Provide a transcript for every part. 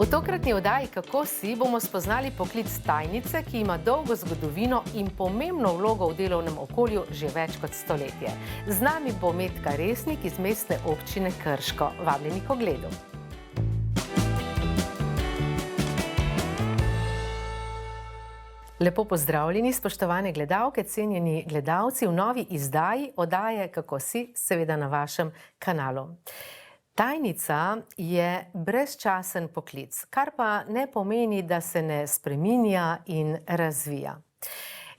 V tokratni oddaji Kako si bomo spoznali poklic tajnice, ki ima dolgo zgodovino in pomembno vlogo v delovnem okolju že več kot stoletje. Z nami bo Metka Resnik iz Mestne občine Krško. Vabljeni k ogledu. Lepo pozdravljeni, spoštovane gledalke, cenjeni gledalci v novi izdaji oddaje Kako si, seveda na vašem kanalu. Tajnica je brezčasen poklic, kar pa ne pomeni, da se ne spreminja in razvija.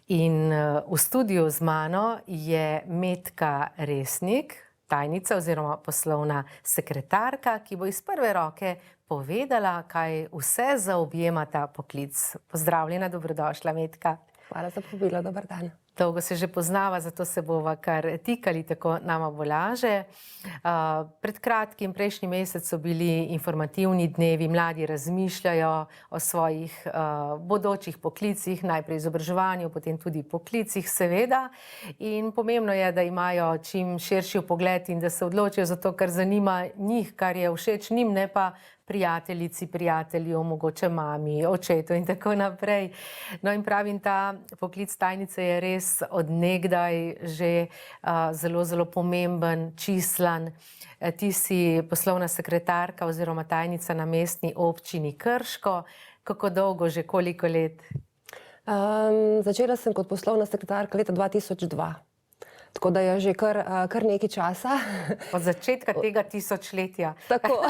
In v studiu z mano je Metka Resnik, tajnica oziroma poslovna sekretarka, ki bo iz prve roke povedala, kaj vse zaobjema ta poklic. Pozdravljena, dobrodošla, Metka. Hvala za povabilo, dober dan. Dolgo se že poznava, zato se bova kar tikali, tako nama bo laže. Pred kratkim, prejšnji mesec so bili informativni dnevi, mladi razmišljajo o svojih bodočih poklicih, najprej izobraževanju, potem tudi poklicih, seveda. In pomembno je, da imajo čim širši vpogled in da se odločijo za to, kar zanima njih, kar je všeč njim, ne pa prijateljici, prijatelju, mogoče mami, očetu in tako naprej. No in pravim, ta poklic tajnice je res od nekdaj že zelo, zelo pomemben, čislan. Ti si poslovna sekretarka oziroma tajnica na Mestni občini Krško. Kako dolgo, že koliko let? Začela sem kot poslovna sekretarka leta 2002. Tako da je že kar nekaj časa. Od začetka tega tisočletja. Tako.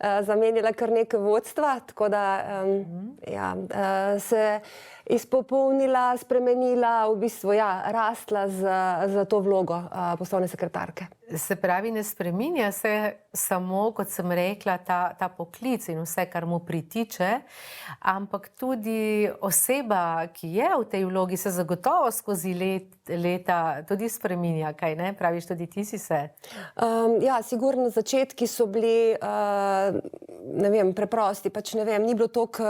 Zamenjala kar nekaj vodstva, tako da se izpopolnila, spremenila, v bistvu rastla za to vlogo poslovne sekretarke. Se pravi, ne spreminja se samo, kot sem rekla, ta poklic in vse, kar mu pritiče, ampak tudi oseba, ki je v tej vlogi, se zagotovo skozi leta tudi spreminja, kaj ne? Praviš, tudi ti si se? Ja, sigurno začetki so bili, ne vem, preprosti, pač ne vem, ni bilo toliko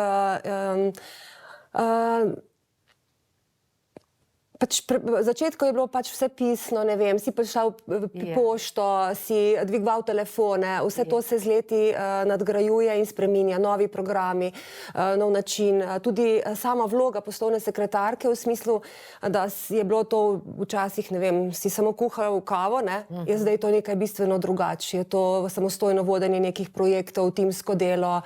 začetku je bilo pač vse pisno, ne vem, si prišel pošto, si dvigoval telefone, vse to se z leti nadgrajuje in spreminja, novi programi, nov način. Tudi sama vloga poslovne sekretarke v smislu, da je bilo to včasih, ne vem, si samo kuhal kavo, ne, je zdaj to nekaj bistveno drugače. Je to samostojno vodenje nekih projektov, timsko delo,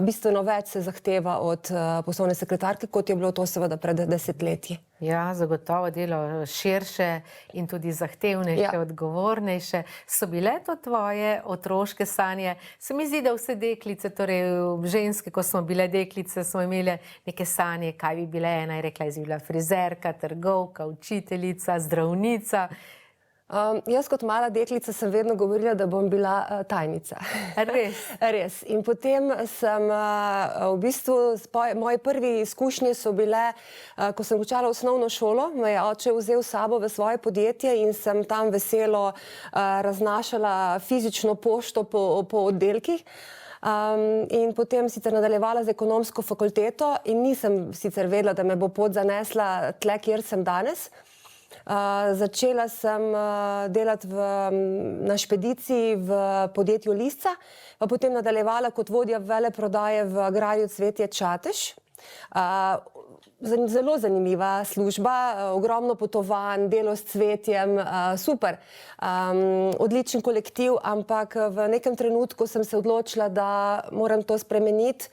bistveno več se zahteva od poslovne sekretarke, kot je bilo to seveda pred desetletji. Ja, zagotovo delo širše in tudi zahtevnejše, odgovornejše. So bile to tvoje otroške sanje? Se mi zdi, da vse deklice, torej ženske, ko smo bile deklice, smo imeli neke sanje, kaj bi bile. Ena je rekla, jaz bi bila frizerka, trgovka, učiteljica, zdravnica. Jaz kot mala deklica sem vedno govorila, da bom bila tajnica. Res? Res. In potem sem v bistvu, moje prvi izkušnje so bile, ko sem končala osnovno šolo, me je oče vzel s sabo v svoje podjetje in sem tam veselo raznašala fizično pošto po oddelkih. In potem sicer nadaljevala z ekonomsko fakulteto in nisem sicer vedela, da me bo pot zanesla tle, kjer sem danes. Začela sem delati na špediciji v podjetju Lisca, pa potem nadaljevala kot vodja veleprodaje v Agrarju Cvetje Čatež. Zelo zanimiva služba, ogromno potovanj, delo s cvetjem, super, odličen kolektiv, ampak v nekem trenutku sem se odločila, da moram to spremeniti,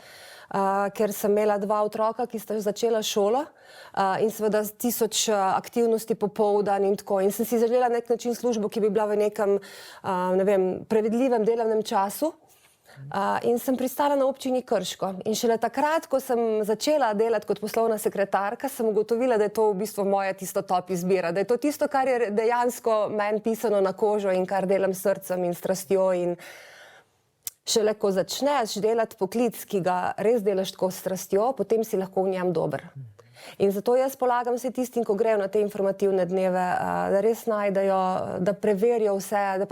ker sem imela dva otroka, ki sta začela šolo in seveda 1000 aktivnosti popoldan in tako. In sem si želela na nek način službo, ki bi bila v nekem, ne vem, prevedljivem delovnem času. In sem pristala na občini Krško. In šele takrat, ko sem začela delati kot poslovna sekretarka, sem ugotovila, da je to v bistvu moja tisto top izbira. Da je to tisto, kar je dejansko meni pisano na kožo in kar delam s srcem in strastjo. In šele ko začneš delati poklic, ki ga res delaš tako s strastjo, potem si lahko v njem dober. In zato jaz polagam vse tistim, ko grejo na te informativne dneve, da res najdejo, da preverijo vse,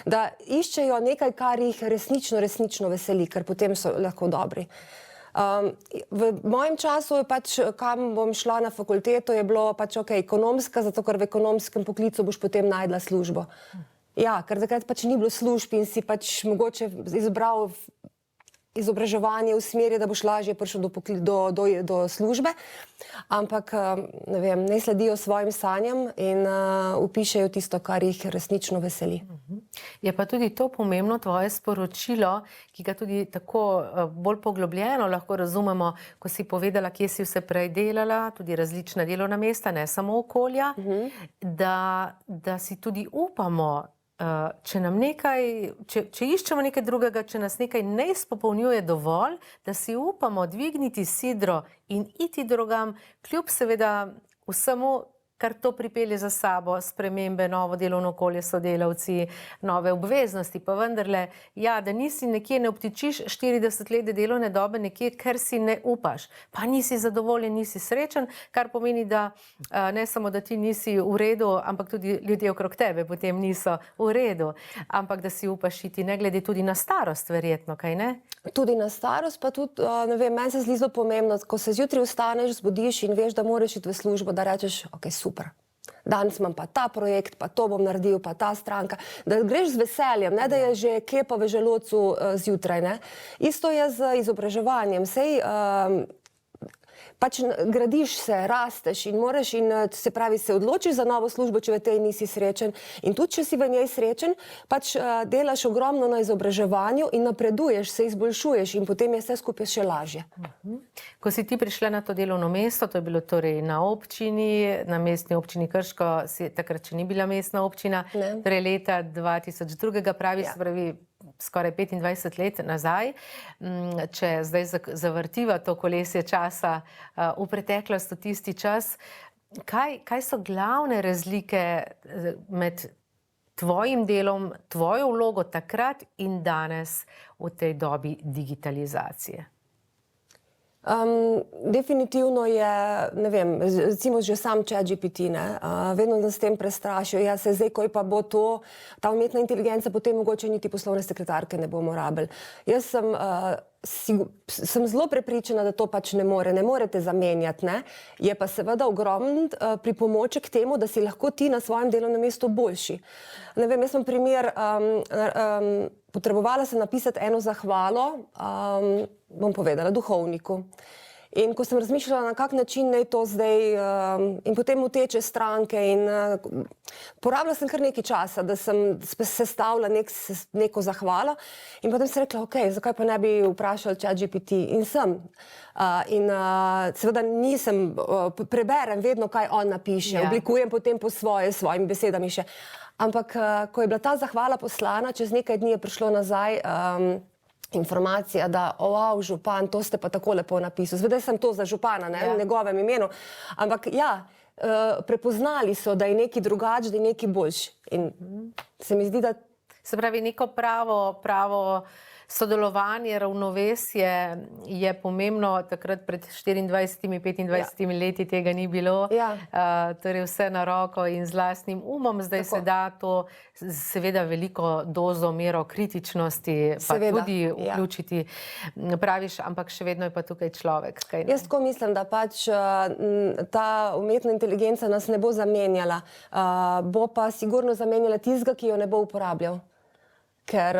da iščejo nekaj, kar jih resnično veseli, ker potem so lahko dobri. V mojem času je pač, kam bom šla na fakulteto, je bilo pač ekonomska, zato ker v ekonomskem poklicu boš potem najdla službo. Ja, ker takrat pač ni bilo služb in si pač mogoče izbral izobraževanje usmeri, da boš lažje prišel do službe, ampak ne vem, ne sledijo svojim sanjam in vpišejo tisto, kar jih resnično veseli. Je pa tudi to pomembno tvoje sporočilo, ki ga tudi tako bolj poglobljeno lahko razumemo, ko si povedala, kje si vse prej delala, tudi različna delovna mesta, ne samo okolja, da si tudi upamo, če iščemo nekaj drugega, če nas nekaj ne izpopolnjuje dovolj, da si upamo dvigniti sidro in iti drugam, kljub seveda vsemu, kar to pripelje za sabo, spremembe, novo delovno okolje, sodelavci, nove obveznosti, pa vendarle, ja, da nisi nekje, ne obtičiš 40 let delovne dobe nekje, ker si ne upaš, pa nisi zadovoljen, nisi srečen, kar pomeni, da ne samo, da ti nisi v redu, ampak tudi ljudje okrog tebe potem niso v redu, ampak da si upaš iti, ne glede tudi na starost, verjetno, kaj ne? Tudi na starost, pa tudi, ne vem, meni se zdi zelo pomembno, ko se zjutraj vstaneš, zbudiš in veš, da moraš iti v službo, da rečeš, ok, super. Danes imam pa ta projekt, pa to bom naredil, pa ta stranka, da greš z veseljem, ne da je že kepa v želodcu zjutraj, ne. Isto je z izobraževanjem, sej pač gradiš se, rasteš in moraš in se pravi, se odločiš za novo službo, če v tej nisi srečen in tudi, če si v njej srečen, pač delaš ogromno na izobraževanju in napreduješ, se izboljšuješ in potem je vse skupaj še lažje. Ko si ti prišla na to delovno mesto, to je bilo torej na občini, na mestni občini Krško, takrat še ni bila mestna občina, torej leta 2002, pravi, se pravi, skoraj 25 let nazaj, če zdaj zavrtiva to kolesje časa v preteklost, v tisti čas, kaj so glavne razlike med tvojim delom, tvojo vlogo takrat in danes v tej dobi digitalizacije? Definitivno je, ne vem, recimo že sam ChatGPT, ne, vedno nas s tem prestrašijo, ja se zdaj, ko pa bo to, ta umetna inteligenca, potem mogoče niti poslovne sekretarke ne bomo rabili. Jaz sem zelo prepričana, da to pač ne morete zamenjati, ne, je pa seveda ogromen pripomoček k temu, da si lahko ti na svojem delovnem mestu boljši. Ne vem, jaz sem primer, potrebovala sem napisati eno zahvalo, bom povedala, duhovniku. In ko sem razmišljala, na kak način naj to zdaj, in potem vteče stranke in porabila sem kar nekaj časa, da sem sestavila neko zahvalo in potem sem rekla, ok, zakaj pa ne bi vprašala ChatGPT in sem. In seveda preberem vedno, kaj on napiše, oblikujem potem po svojimi besedami še. Ampak, ko je bila ta zahvala poslana, čez nekaj dni je prišlo nazaj informacija, da, wow, župan, to ste pa tako lepo napisali. Zveda sem to za župana, ne, v njegovem imenu. Ampak ja, prepoznali so, da je neki drugač, da je neki boljši. In se mi zdi, da... Se pravi, neko pravo sodelovanje, ravnovesje je pomembno, takrat pred 24-25 leti tega ni bilo, torej vse na roko in z lastnim umom, zdaj se da to seveda veliko dozo, mero kritičnosti pa tudi vključiti, praviš, ampak še vedno je pa tukaj človek. Jaz tako mislim, da pač ta umetna inteligenca nas ne bo zamenjala, bo pa sigurno zamenjala tistega, ki jo ne bo uporabljal. Ker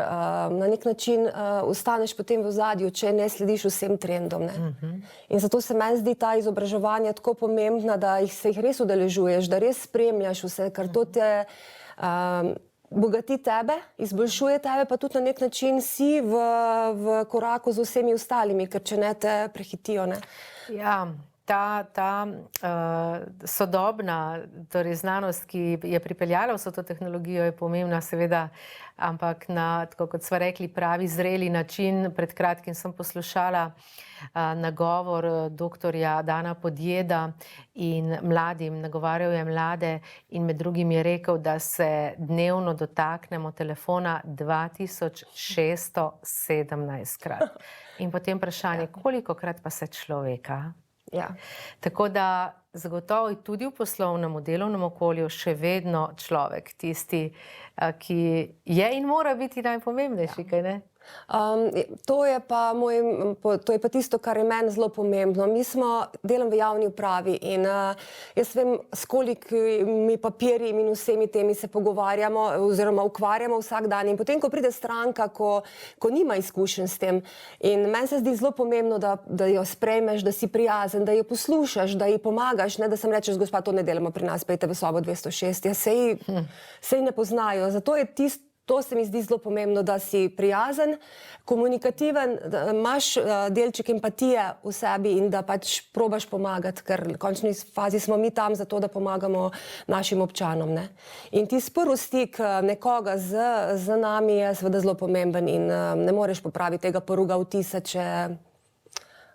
na nek način ostaneš potem v ozadju, če ne slediš vsem trendom. In zato se meni zdi ta izobraževanja tako pomembna, da se jih res udeležuješ, da res spremljaš vse, ker to te bogati tebe, izboljšuje tebe, pa tudi na nek način si v koraku z vsemi ostalimi, ker če ne te prehitijo. Ja, ta sodobna torej znanost, ki je pripeljala vso to tehnologijo, je pomembna seveda, ampak na, tako kot sva rekli, pravi zreli način. Pred kratkim sem poslušala nagovor doktorja Dana Podjeda in mladim, nagovarjal je mlade in med drugim je rekel, da se dnevno dotaknemo telefona 2617 krat. In potem vprašanje, kolikokrat pa se človeka? Tako da zagotovo tudi v poslovnem, delovnem okolju še vedno človek tisti, ki je in mora biti najpomembnejši, kaj ne? To je pa tisto, kar je meni zelo pomembno. Delam v javni upravi in jaz vem, s kolikimi papirji in vsemi temi se pogovarjamo oziroma ukvarjamo vsak dan. In potem, ko pride stranka, ko nima izkušenj s tem, in meni se zdi zelo pomembno, da jo sprejmeš, da si prijazen, da jo poslušaš, da ji pomagaš, ne da sem rečeš, gospa, to ne delamo pri nas, pejte v sobo 206. Ja, sej ne poznajo. Zato je to se mi zdi zelo pomembno, da si prijazen, komunikativen, da imaš delček empatije v sebi in da pač probaš pomagati, ker v končni fazi smo mi tam zato, da pomagamo našim občanom. Ne? In tisti prvi stik nekoga z nami je seveda zelo pomemben in ne moreš popraviti tega prvega vtisa, če...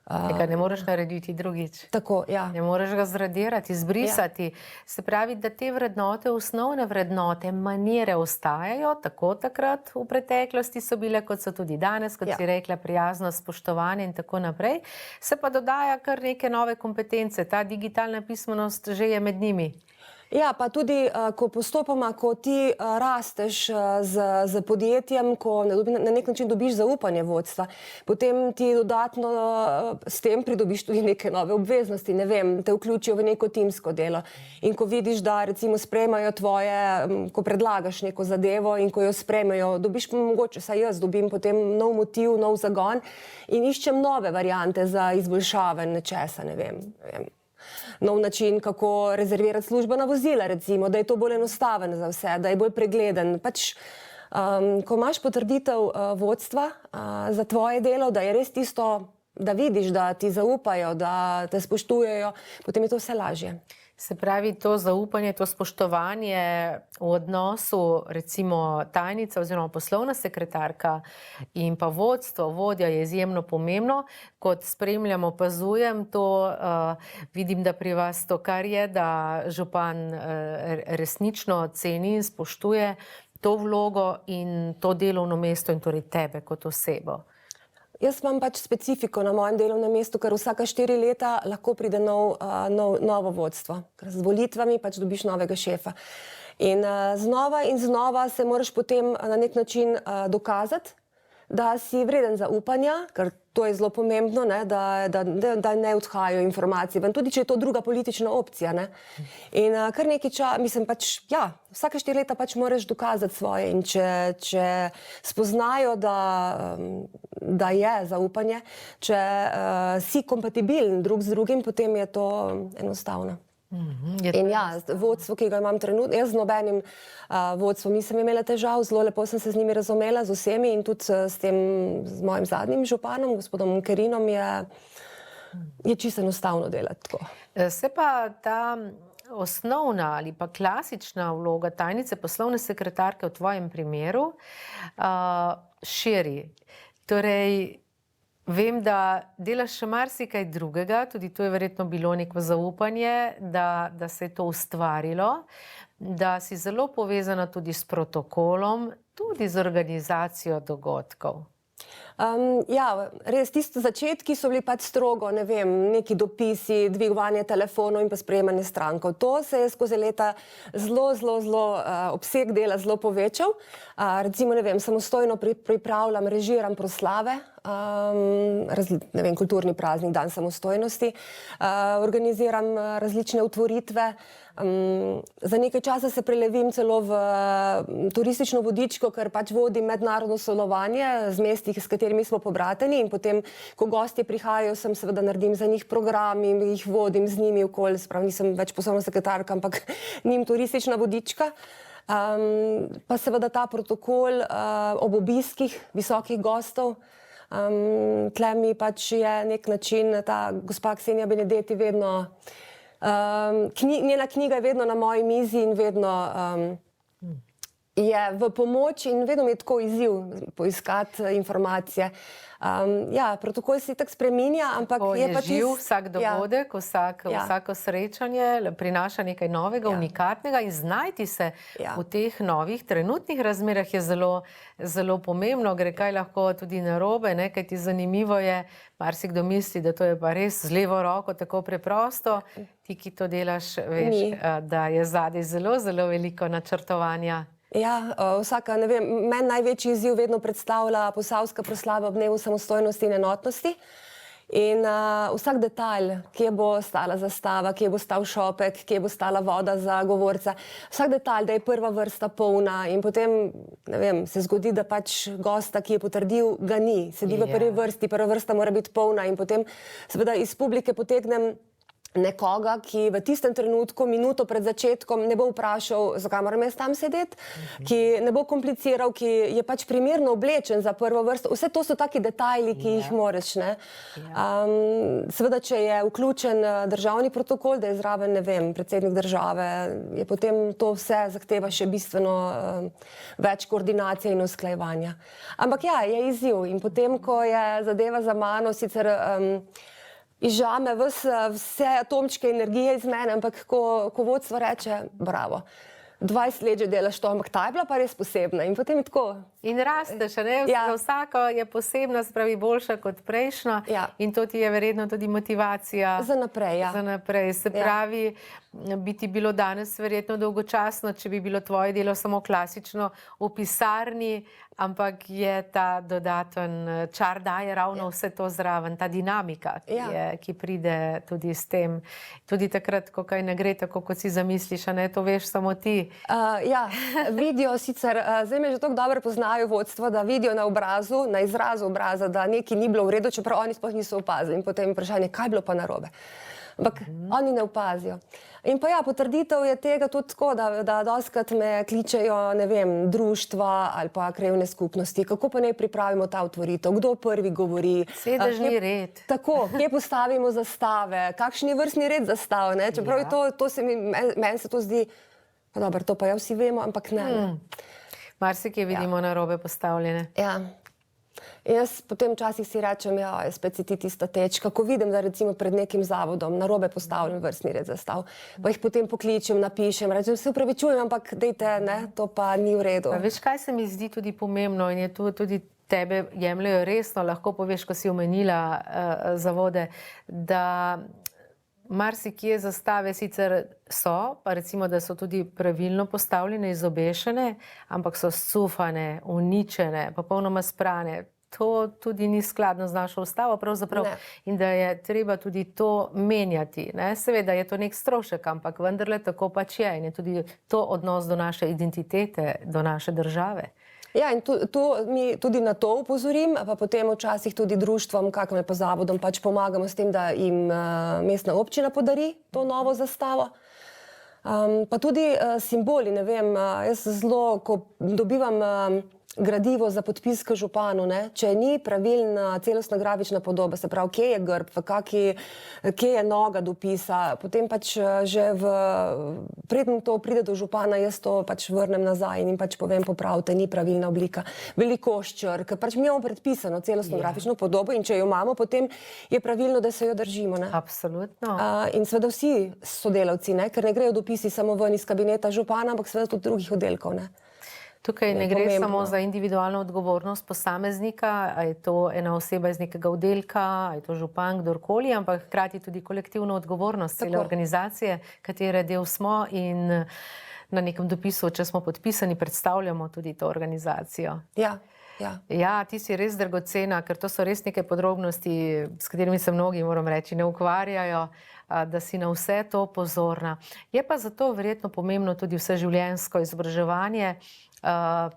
Tega ne moreš narediti drugič. Tako, ja. Ne moreš ga zradirati, izbrisati. Se pravi, da te vrednote, osnovne vrednote, manire ostajajo, tako takrat v preteklosti so bile, kot so tudi danes, kot si rekla, prijaznost, spoštovanje in tako naprej. Se pa dodaja kar neke nove kompetence. Ta digitalna pismenost že je med njimi. Ja, pa tudi, ko postopoma, ko ti rasteš z podjetjem, ko na nek način dobiš zaupanje vodstva, potem ti dodatno s tem pridobiš tudi neke nove obveznosti, ne vem, te vključijo v neko timsko delo. In ko vidiš, da recimo sprejmajo tvoje, ko predlagaš neko zadevo in ko jo sprejmajo, dobiš mogoče, saj jaz dobim potem nov motiv, nov zagon in iščem nove variante za izboljšave nečesa, ne vem. Nov način, kako rezervirati službena vozila, recimo, da je to bolj enostaven za vse, da je bolj pregleden. Pač, ko imaš potrditev vodstva za tvoje delo, da je res tisto, da vidiš, da ti zaupajo, da te spoštujejo, potem je to vse lažje. Se pravi, to zaupanje, to spoštovanje v odnosu, recimo tajnica oziroma poslovna sekretarka in pa vodstvo, vodja je izjemno pomembno. Kot spremljam, opazujem to, vidim, da pri vas to kar je, da župan resnično ceni in spoštuje to vlogo in to delovno mesto in torej tebe kot osebo. Jaz imam pač specifiko na mojem delovnem mestu, ker vsaka 4 leta lahko pride novo vodstvo. Ker z volitvami pač dobiš novega šefa. In znova se moraš potem na nek način dokazati, da si vreden zaupanja, ker to je zelo pomembno, ne, da ne odhajajo informacije, tudi če je to druga politična opcija. Ne. In kar nekaj časa, mislim pač, ja, vsake 4 leta pač moraš dokazati svoje in če spoznajo, da je zaupanje, če si kompatibilen drug z drugim, potem je to enostavno. In ja, vodstvo, ki ga imam trenutno, jaz z nobenim vodstvom nisem imela težav, zelo lepo sem se z njimi razumela, z vsemi in tudi z mojim zadnjim županom, gospodom Kerinom, je čisto enostavno delati tako. Se pa ta osnovna ali pa klasična vloga tajnice, poslovne sekretarke v tvojem primeru širi. Torej, vem, da delaš še marsikaj drugega, tudi to je verjetno bilo neko zaupanje, da se je to ustvarilo, da si zelo povezana tudi s protokolom, tudi z organizacijo dogodkov. Ja, res, tisti začetki so bili pač strogo, ne vem, neki dopisi, dvigovanje telefonov in pa sprejemanje strankov. To se je skozi leta zelo obseg dela zelo povečal. Recimo, ne vem, samostojno pripravljam, režiram proslave, ne vem, kulturni praznik, dan samostojnosti, organiziram različne otvoritve. Za nekaj časa se prelevim celo v turistično vodičko, ker pač vodim mednarodno sodelovanje z mesti, s katerimi smo pobrateni in potem, ko gostje prihajajo, sem seveda naredim za njih program in jih vodim z njimi okoli, sprav nisem več poslovna sekretarka, ampak njim turistična vodička. Pa seveda ta protokol ob obiskih visokih gostov. Tle mi pač je nek način, ta gospa Ksenija Benedetti vedno, njena knjiga je vedno na moji mizi in vedno je v pomoč in vedno mi je tako izziv poiskati informacije. Ja, protokol se tako spreminja, ampak je pa živ, vsak dogodek, vsako srečanje prinaša nekaj novega, unikatnega in znajti se v teh novih trenutnih razmerah je zelo pomembno, gre kaj lahko tudi narobe, kaj ti zanimivo je, marsikdo misli, da to je pa res z levo roko tako preprosto, ti, ki to delaš, veš, da je zadaj zelo veliko načrtovanja. Ja, vsaka, ne vem, meni največji izziv vedno predstavlja posavska proslava ob dnevu samostojnosti in enotnosti. In vsak detajl, kje bo stala zastava, kje bo stal šopek, kje bo stala voda za govorca, vsak detajl, da je prva vrsta polna in potem, ne vem, se zgodi, da pač gosta, ki je potrdil, ga ni, sedi v prvi vrsti, prva vrsta mora biti polna in potem seveda iz publike potegnem nekoga, ki v tistem trenutku, minuto pred začetkom, ne bo vprašal, zakaj moram jaz tam sedeti, ki ne bo kompliciral, ki je pač primerno oblečen za prvo vrsto. Vse to so taki detajli, ki jih moraš, ne. Seveda, če je vključen državni protokol, da je zraven, ne vem, predsednik države, je potem to vse zahteva še bistveno več koordinacije in usklajevanja. Ampak ja, je izziv in potem, ko je zadeva za mano, sicer izžame vse atomčke energije iz mene, ampak ko vodstvo reče, bravo, 20 let že delaš to, ampak ta je bila pa res posebna in potem je tako. In rasteš, ne? Za vsako je posebna, se pravi boljša kot prejšnja in to ti je verjetno tudi motivacija. Za naprej, ja. Za naprej. Se pravi, bi ti bilo danes verjetno dolgočasno, če bi bilo tvoje delo samo klasično v pisarni, ampak je ta dodaten čar, daje ravno vse to zraven, ta dinamika, ki pride tudi s tem. Tudi takrat, ko kaj ne gre tako, kot si zamisliš, a ne, to veš samo ti. Ja, vidijo sicer, zdaj me že tako dobro poznajo vodstvo, da vidijo na obrazu, na izrazu obraza, da nekaj ni bilo v redu, čeprav oni sploh niso opazili in potem vprašanje, kaj je bilo pa narobe. Ampak oni ne opazijo. In pa ja, potrditev je tega tudi tako, da dostikrat me kličejo, ne vem, društva ali pa krajevne skupnosti, kako pa naj pripravimo ta otvoritev, kdo prvi govori. Sedežni red. Tako, kje postavimo zastave, kakšen je vrstni red zastav, ne, čeprav meni se to zdi, pa dobro, to pa ja vsi vemo, ampak ne. Marsikje vidimo narobe postavljene. Ja. Jaz potem včasih si rečem, ja, spet si ti tista tečka, ko vidim, da recimo pred nekim zavodom narobe postavljam vrstni red zastav, pa jih potem pokličem, napišem, rečem, se upravičujem, ampak dejte, ne, to pa ni v redu. Pa veš, kaj se mi zdi tudi pomembno in je tudi tebe jemljajo resno, lahko poveš, ko si omenila zavode, da marsikje zastave sicer so, pa recimo, da so tudi pravilno postavljene, izobešene, ampak so scufane, uničene, popolnoma sprane. To tudi ni skladno z našo ustavo pravzaprav in da je treba tudi to menjati. Ne? Seveda je to nek strošek, ampak vendarle tako pač je in je tudi to odnos do naše identitete, do naše države. Ja, in mi tudi na to upozorim, pa potem včasih tudi društvom, kakor pa zavodom, pač pomagamo s tem, da jim mestna občina podari to novo zastavo. Pa tudi simboli, ne vem, jaz zelo, ko dobivam gradivo za podpis k županu, ne, če ni pravilna celostna grafična podoba, se pravi, kje je grb, kje je noga dopisa, potem pač že preden to pride do župana, jaz to pač vrnem nazaj in jim pač povem, popravite, ni pravilna oblika, velikost črk, pač mi imamo predpisano celostno grafično podobo in če jo imamo, potem je pravilno, da se jo držimo, ne. Absolutno. In seveda vsi sodelavci, ne, ker ne grejo dopisi samo ven iz kabineta župana, ampak seveda tudi drugih oddelkov, ne. Tukaj ne gre samo za individualno odgovornost posameznika, a je to ena oseba iz nekega oddelka, a je to župan, kdorkoli, ampak hkrati tudi kolektivno odgovornost cele organizacije, katere del smo in na nekem dopisu, če smo podpisani, predstavljamo tudi to organizacijo. Ja, ti si res dragocena, ker to so res neke podrobnosti, s katerimi se mnogi, moram reči, ne ukvarjajo, da si na vse to pozorna. Je pa zato verjetno pomembno tudi vseživljenjsko izobraževanje.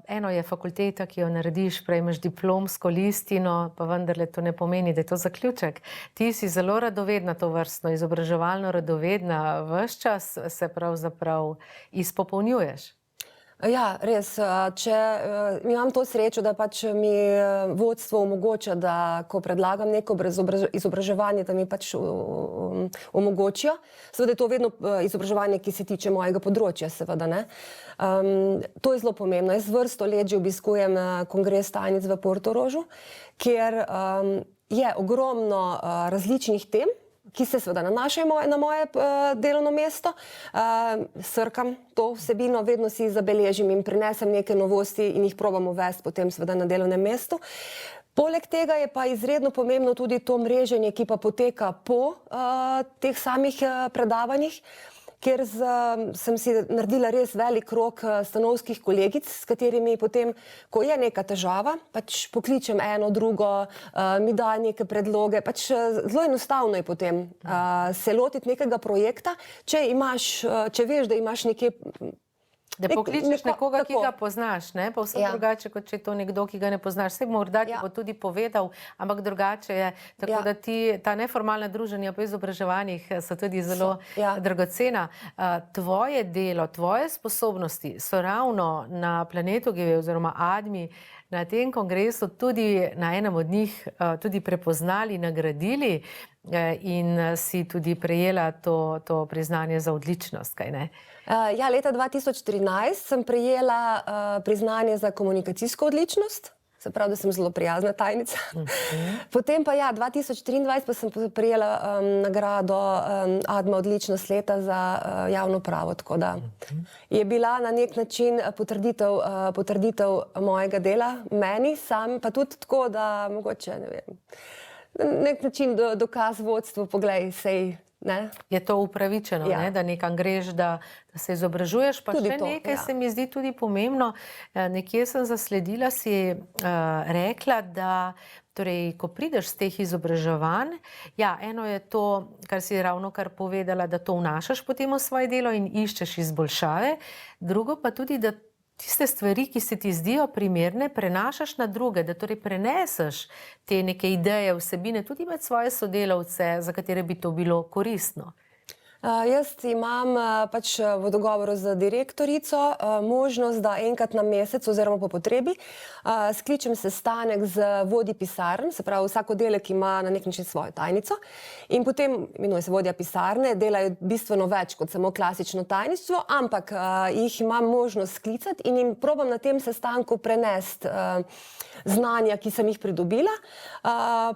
Eno je fakulteta, ki jo narediš, prejmeš diplomsko listino, pa vendarle to ne pomeni, da je to zaključek. Ti si zelo radovedna, tovrstno izobraževalno radovedna, ves čas se pravzaprav izpopolnjuješ. Ja, res. Imam to srečo, da pač mi vodstvo omogoča, da ko predlagam neko izobraževanje, da mi pač omogočijo. Seveda je to vedno izobraževanje, ki se tiče mojega področja, seveda, ne. To je zelo pomembno. Jaz vrsto let že obiskujem kongres tajnic v Portorožu, kjer je ogromno različnih tem, ki se seveda nanašajo na moje delovno mesto. Srkam to vsebino, vedno si zabeležim in prinesem neke novosti in jih probam uvesti potem seveda na delovnem mestu. Poleg tega je pa izredno pomembno tudi to mreženje, ki pa poteka po teh samih predavanjih, kjer sem si naredila res velik krog stanovskih kolegic, s katerimi potem, ko je neka težava, pač pokličem eno, drugo, mi da neke predloge. Pač zelo enostavno je potem se lotiti nekega projekta, če veš, da imaš nekje. Da pokličeš nekoga, ki ga poznaš, ne? Pa vse drugače, kot če je to nekdo, ki ga ne poznaš. Vse morda ti bo tudi povedal, ampak drugače je. Tako da ta neformalna druženja po izobraževanjih so tudi zelo dragocena. Tvoje delo, tvoje sposobnosti so ravno na Planetu GV oziroma ADMI na tem kongresu tudi na enem od njih tudi prepoznali, nagradili in si tudi prejela to priznanje za odličnost, kaj ne? Ja, leta 2013 sem prejela priznanje za komunikacijsko odličnost, se pravi, da sem zelo prijazna tajnica. Potem pa 2023 pa sem prejela nagrado ADMA odličnost leta za javno pravo, tako da je bila na nek način potrditev mojega dela meni, sam pa tudi tako, da mogoče, ne vem, na nek način dokaz vodstvu, poglej, sej. Ne? Je to upravičeno, da nekam greš, da se izobražuješ, pa tudi še nekaj se mi zdi tudi pomembno. Nekje sem zasledila, si rekla, da torej, ko prideš z teh izobraževanj, eno je to, kar si ravnokar povedala, da to vnašaš potem v svoje delo in iščeš izboljšave, drugo pa tudi, da tiste stvari, ki se ti zdijo primerne, prenašaš na druge, da torej preneseš te neke ideje, vsebine tudi med svoje sodelavce, za katere bi to bilo koristno. Jaz imam pač v dogovoru z direktorico možnost, da enkrat na mesec oziroma po potrebi skličem sestanek z vodji pisarn, se pravi vsak oddelek ima na nek način svojo tajnico in potem, imenuje se vodja pisarne, delajo bistveno več kot samo klasično tajništvo, ampak jih imam možnost sklicati in jim probam na tem sestanku prenesti znanja, ki sem jih pridobila.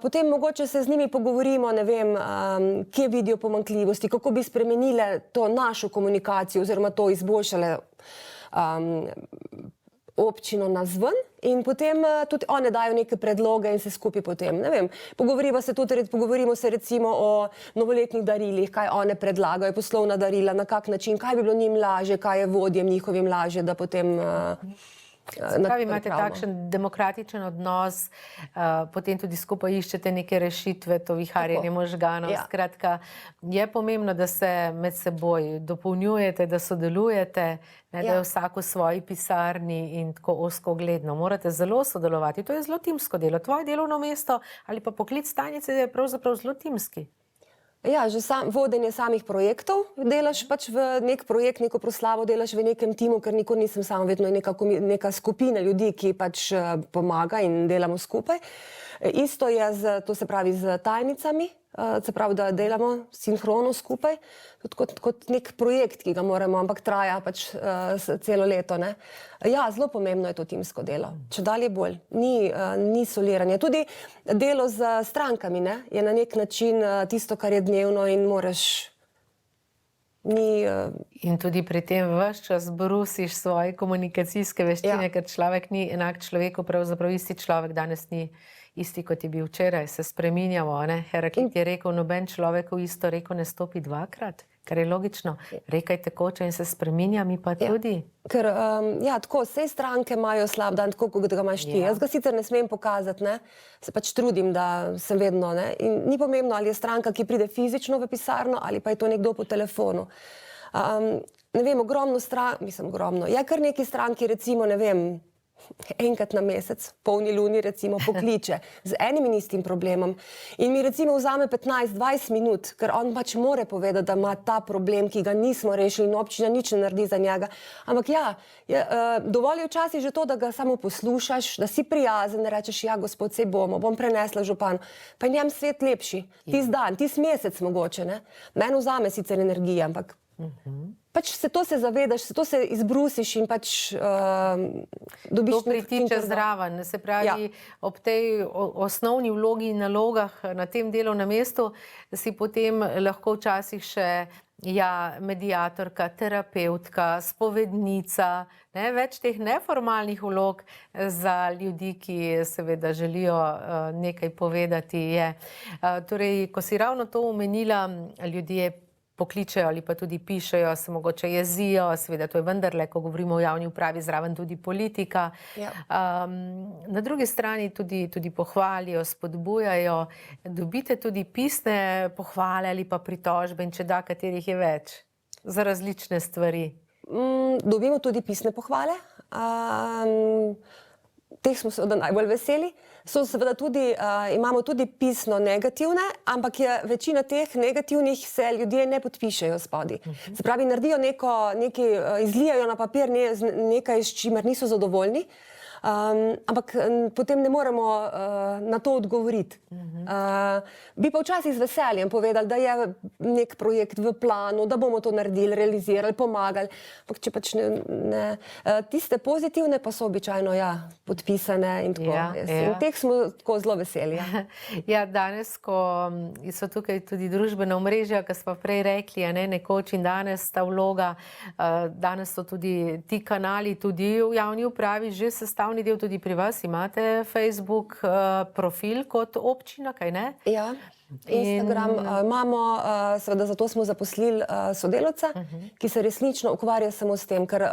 Potem mogoče se z njimi pogovorimo, ne vem, kje vidijo pomanjkljivosti, kako bi spremenile to našo komunikacijo oziroma to izboljšale občino navzven in potem tudi one dajo neke predloge in se skupaj potem, ne vem, pogovorimo se recimo o novoletnih darilih, kaj one predlagajo, poslovna darila, na kak način, kaj bi bilo njim lažje, kaj je vodjem njihovim lažje, da potem Pravi, imate takšen demokratičen odnos, potem tudi skupaj iščete neke rešitve, to viharjenje možganov. Skratka, je pomembno, da se med seboj dopolnjujete, da sodelujete, da je vsak v svoji pisarni in tako ozkogledno. Morate zelo sodelovati. To je zelo timsko delo. Tvoje delovno mesto ali pa poklic tajnice je pravzaprav zelo timski. Ja, že vodenje samih projektov, delaš pač v nek projekt, neko proslavo delaš v nekem timu, ker nikoli nisem sama, vedno je neka skupina ljudi, ki pač pomaga in delamo skupaj. Isto je to se pravi z tajnicami, se pravi, da delamo sinhrono skupaj, kot nek projekt, ki ga moramo, ampak traja pač celo leto, ne. Ja, zelo pomembno je to timsko delo, čedalje bolj, ni soliranje. Tudi delo z strankami, ne, je na nek način tisto, kar je dnevno in moraš In tudi pri tem ves čas brusiš svoje komunikacijske veščine, ker človek ni enak človeku, pravzaprav isti človek danes ni isti, kot je bil včeraj, se spreminjamo, ne? Heraklit je rekel, noben človek v isto reko ne stopi dvakrat, kar je logično. Reka je tekoča in se spreminja, mi pa tudi. Ker, tako, vse stranke imajo slab dan, tako kot ga imaš ti. Jaz ga sicer ne smem pokazati, ne? Se pač trudim, da sem vedno, ne? In ni pomembno, ali je stranka, ki pride fizično v pisarno, ali pa je to nekdo po telefonu. Ne vem, ogromno je kar neki stranki, recimo, ne vem, enkrat na mesec, polni luni recimo, pokliče z enim in istim problemom in mi recimo vzame 15-20 minut, ker on pač more povedati, da ima ta problem, ki ga nismo rešili in občina nič ne naredi za njega. Ampak dovolj je včasih že to, da ga samo poslušaš, da si prijazen, da rečeš, ja, gospod, saj bom prenesla županu. Pa je njem svet lepši. Tis dan, tis mesec mogoče, ne. Meni vzame sicer energija, ampak pač to se zavedaš, to se izbrusiš in pač dobiš... To pritiče zraven, se pravi, ob tej osnovni vlogi in nalogah na tem delovnem mestu si potem lahko včasih še mediatorka, terapevtka, spovednica, več teh neformalnih vlog za ljudi, ki seveda želijo nekaj povedati. Torej, ko si ravno to omenila, ljudje pokličejo ali pa tudi pišejo, se mogoče jezijo, seveda to je vendarle, ko govorimo o javni upravi, zraven tudi politika. Ja. Na drugi strani tudi pohvalijo, spodbujajo. Dobite tudi pisne pohvale ali pa pritožbe in če da, katerih je več za različne stvari? Dobimo tudi pisne pohvale. Teh smo seveda najbolj veseli. Seveda tudi, imamo tudi pisno negativne, ampak večina teh negativnih se ljudje ne podpišejo spodaj. Se pravi, naredijo nekaj, izlijajo na papir nekaj, s čimer niso zadovoljni, ampak potem ne moremo na to odgovoriti. Bi pa včasih z veseljem povedali, da je nek projekt v planu, da bomo to naredili, realizirali, pomagali. Ampak če pač ne. Tiste pozitivne pa so običajno podpisane in tako. In teh smo tako zelo veseli. Ja, danes, ko so tukaj tudi družbena omrežja, ki smo prej rekli, nekoč in danes ta vloga, danes so tudi ti kanali, tudi v javni upravi že sestavni del, tudi pri vas imate Facebook profil kot občina, kaj ne? Ja, Instagram imamo, seveda zato smo zaposlili sodelavca, ki se resnično ukvarja samo s tem, ker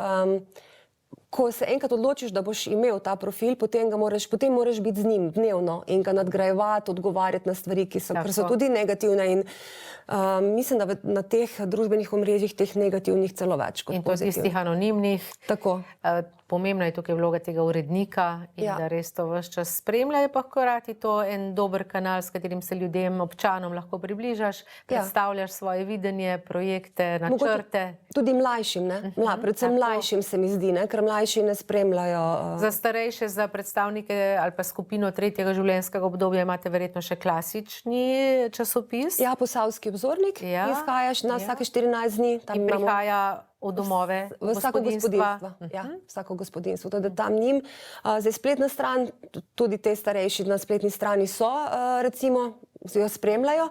ko se enkrat odločiš, da boš imel ta profil, potem moraš biti z njim dnevno in ga nadgrajevati, odgovarjati na stvari, ker so tudi negativne in mislim, da na teh družbenih omrežjih teh negativnih celo več kot pozitivnih. In to tistih anonimnih. Tako. Pomembna je tukaj vloga tega urednika in da res to ves čas spremlja, je pa hkrati to en dober kanal, s katerim se ljudem, občanom lahko približaš, predstavljaš svoje videnje, projekte, načrte. Tudi mlajšim, predvsem mlajšim se mi zdi, ker mlajši ne spremljajo. Za starejše, za predstavnike ali pa skupino tretjega življenjskega obdobja imate verjetno še klasični časopis. Ja, Posavski obzornik, izhajaš na vsake 14 dni. In prihaja v domove, v vsako gospodinstvo. Ja, vsako gospodinstvo. Tudi tam njim. Zdaj spletna stran, tudi te starejši na spletni strani so, recimo, jo spremljajo.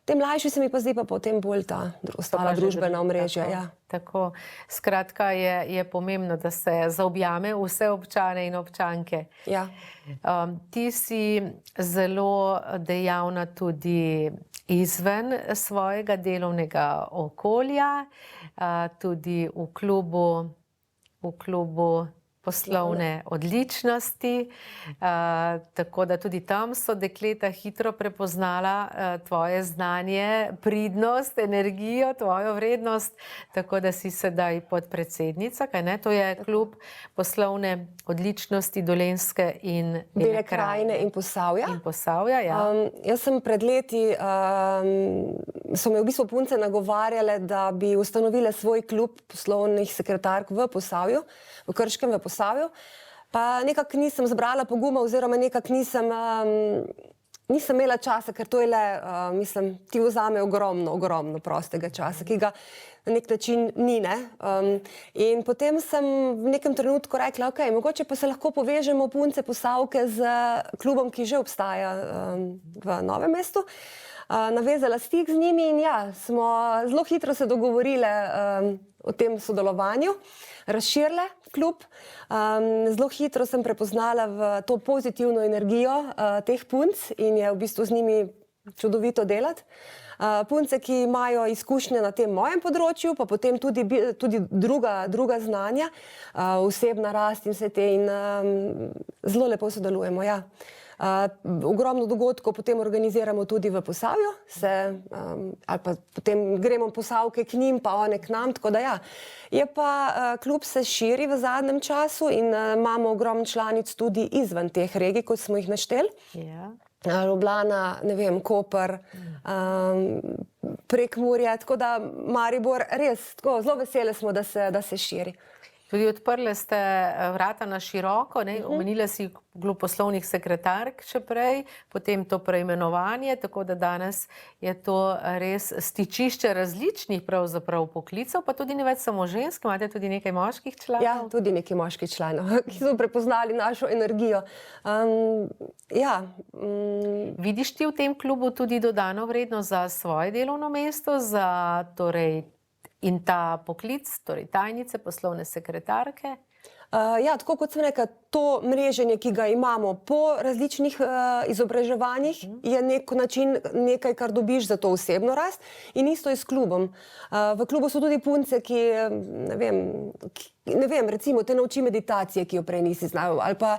Te mlajši se mi pa zdi pa potem bolj ta ostala družbena omrežja. Tako. Skratka, je pomembno, da se zaobjame vse občane in občanke. Ja. Ti si zelo dejavna tudi izven svojega delovnega okolja, tudi v klubu poslovne odličnosti, tako da tudi tam so dekleta hitro prepoznala tvoje znanje, pridnost, energijo, tvojo vrednost, tako da si sedaj podpredsednica, kaj ne? To je klub poslovne odličnosti Dolenjske in Bele krajine in Posavja. In Posavja, ja. Jaz sem pred leti, so me v bistvu punce nagovarjale, da bi ustanovile svoj klub poslovnih sekretark v Posavju, v Krškem, v Posavju. Pa nekako nisem zbrala poguma oziroma nekako nisem imela časa, ker to je le, mislim, ti vzame ogromno prostega časa, ki ga na nek način ni, ne. In potem sem v nekem trenutku rekla, ok, mogoče pa se lahko povežemo punce Posavke z klubom, ki že obstaja v Novem mestu. Navezala stik z njimi in smo zelo hitro se dogovorile o tem sodelovanju, razširile klub. Zelo hitro sem prepoznala v to pozitivno energijo teh punc in je v bistvu z njimi čudovito delati. Punce, ki imajo izkušnje na tem mojem področju, pa potem tudi druga znanja, osebna rast in vse te in zelo lepo sodelujemo, ja. Ogromno dogodkov potem organiziramo tudi v Posavju, ali pa potem gremo Posavke k njim, pa one k nam, tako da ja. Je pa klub se širi v zadnjem času in imamo ogromno članic tudi izven teh regij, kot smo jih našteli. Ljubljana, ne vem, Koper, Prekmurje, tako da Maribor, res, tako zelo vesele smo, da se širi. Tudi odprle ste vrata na široko, omenila si klub poslovnih sekretark še prej, potem to preimenovanje, tako da danes je to res stičišče različnih pravzaprav poklicev, pa tudi ni več samo žensk, imate tudi nekaj moških članov? Ja, tudi nekaj moških članov, ki so prepoznali našo energijo. Vidiš ti v tem klubu tudi dodano vrednost za svoje delovno mesto, za torej in ta poklic, torej tajnice, poslovne sekretarke? Ja, tako kot sem rekla, to mreženje, ki ga imamo po različnih izobraževanjih, je nek način nekaj, kar dobiš za to osebno rast in isto je s klubom. V klubu so tudi punce, ki, ne vem, recimo te nauči meditacije, ki jo prej nisi znal, ali pa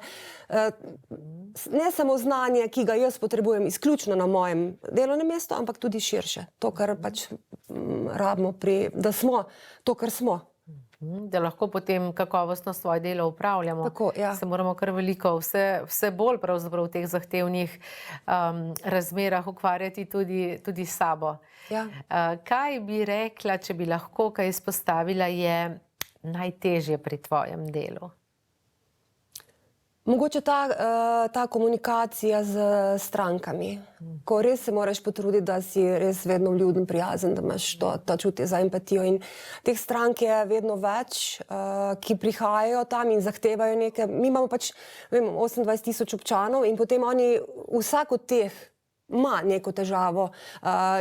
ne samo znanje, ki ga jaz potrebujem izključno na mojem delovnem mestu, ampak tudi širše. To, kar pač rabimo da smo to, kar smo. Da lahko potem kakovostno svoje delo upravljamo. Tako, ja. Se moramo kar veliko, vse bolj pravzaprav v teh zahtevnih razmerah ukvarjati tudi s sabo. Ja. Kaj bi rekla, če bi lahko kaj izpostavila, je najtežje pri tvojem delu? Mogoče ta komunikacija z strankami, ko res se moraš potruditi, da si res vedno vljuden, prijazen, da imaš to čutje za empatijo. In teh strank je vedno več, ki prihajajo tam in zahtevajo nekaj. Mi imamo pač 28 000 občanov in potem oni, vsak od teh, ima neko težavo,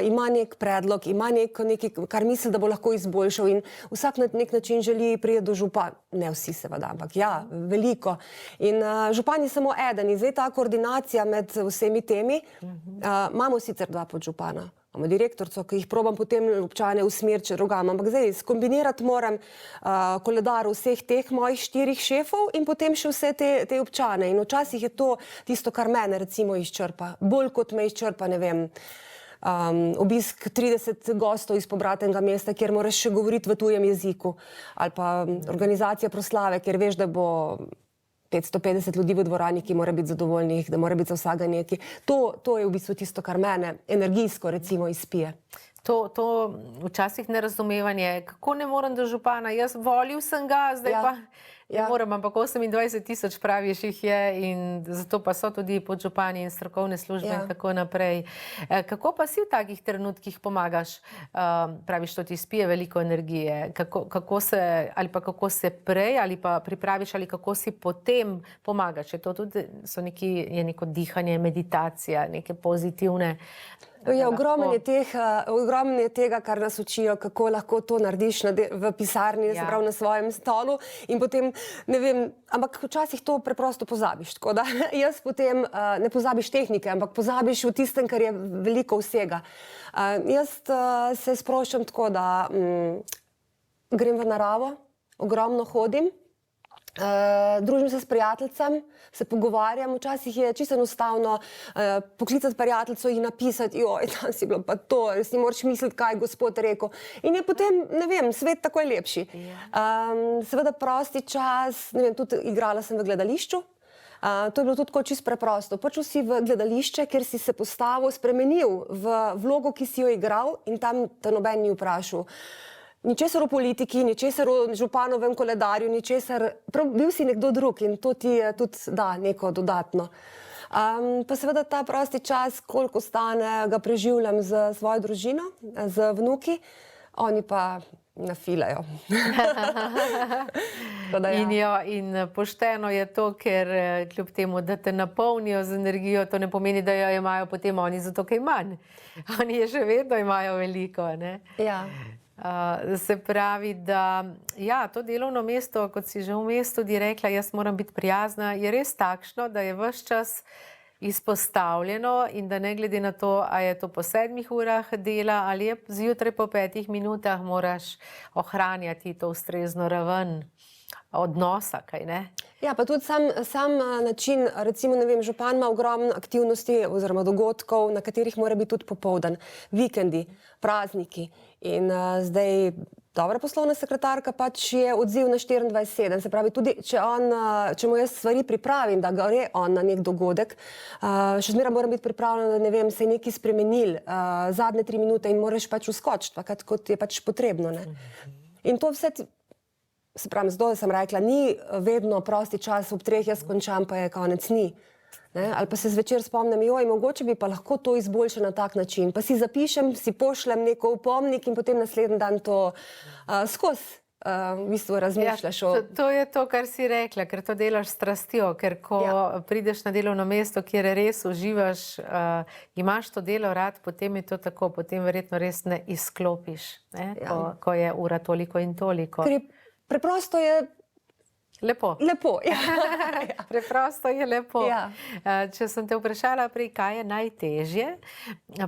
ima nek predlog, ima nekaj, kar misli, da bo lahko izboljšal in vsak na nek način želi priti do župana. Ne vsi seveda, ampak ja, veliko. In župan je samo eden in zdaj ta koordinacija med vsemi temi, imamo sicer 2 podžupana. Imamo direktorico, ki jih probam potem občane usmeriti drugam, ampak zdaj skombinirati moram koledar vseh teh mojih 4 šefov in potem še vse te občane. In včasih je to tisto, kar mene recimo izčrpa. Bolj kot me izčrpa, ne vem, obisk 30 gostov iz pobratnega mesta, kjer moraš še govoriti v tujem jeziku. Ali pa organizacija proslave, kjer veš, da bo 550 ljudi v dvorani, ki mora biti zadovoljnih, da mora biti za vsega nekaj. To je v bistvu tisto, kar mene energijsko recimo izpije. To včasih nerazumevanje, kako ne morem do župana, jaz volil sem ga, zdaj pa ne morem, ampak 28 000 praviš jih je in zato pa so tudi podžupani in strokovne službe in tako naprej. Kako pa si v takih trenutkih pomagaš? Praviš, to ti spije veliko energije. Kako se prej ali pa pripraviš ali kako si potem pomagaš? Je to tudi je neko dihanje, meditacija, neke pozitivne... Ja, ogromno je tega, kar nas učijo, kako lahko to narediš v pisarni, se pravi na svojem stolu in potem, ne vem, ampak včasih to preprosto pozabiš, tako da jaz potem ne pozabiš tehnike, ampak pozabiš v tistem, kar je veliko vsega. Jaz se sproščam tako, da grem v naravo, ogromno hodim, družim se s prijateljicam, se pogovarjam, včasih je čisto enostavno poklicati prijateljico in napisati, joj, tam si bilo pa to, res ni moraš misliti, kaj je gospod rekel. In je potem, ne vem, svet takoj lepši. Seveda prosti čas, ne vem, tudi igrala sem v gledališču. To je bilo tudi tako čisto preprosto. Počel si v gledališče, kjer si se postavil, spremenil v vlogo, ki si jo igral in tam te noben ni vprašal. Ničesar o politiki, ničesar o županovem koledarju, bil si nekdo drug in to ti je tudi da neko dodatno. Pa seveda ta prosti čas, koliko stane, ga preživljam z svojo družino, z vnuki, oni pa nafilajo. In pošteno je to, ker kljub temu, da te napolnijo z energijo, to ne pomeni, da jo imajo potem oni zato kaj manj. Oni je še vedno imajo veliko, ne? Ja. Se pravi, da to delovno mesto, kot si že vmes tudi rekla, jaz moram biti prijazna, je res takšno, da je ves čas izpostavljeno in da ne glede na to, a je to po 7 urah dela ali je zjutraj po 5 minutah, moraš ohranjati to ustrezno raven odnosa, kaj ne? Ja, pa tudi sam način, recimo, ne vem, župan ima ogromno aktivnosti oziroma dogodkov, na katerih mora biti tudi popoldan, vikendi, prazniki. In zdaj dobra poslovna sekretarka pač je odziv na 24/7, se pravi tudi, če mu jaz stvari pripravim, da gre on na nek dogodek, še zmeraj moram biti pripravljena, da ne vem, se je nekaj spremenil, zadnje 3 minute in moraš pač vskočiti, kot je pač potrebno, ne. In to vse, se pravi, zato sem rekla, ni vedno prosti čas, ob 3 jaz končam, pa je konec, ni. Ali pa se zvečer spomnim, joj, mogoče bi pa lahko to izboljšal na tak način. Pa si zapišem, si pošljem neko opomnik in potem naslednji dan to skozi v bistvu razmišljaš o... To je to, kar si rekla, ker to delaš s strastjo, ker ko prideš na delovno mesto, kjer res uživaš, imaš to delo rad, potem je to tako, potem verjetno res ne izklopiš, ko je ura toliko in toliko. Ker preprosto je Lepo. Lepo, ja. Preprosto je lepo. Ja. Če sem te vprašala prej, kaj je najtežje,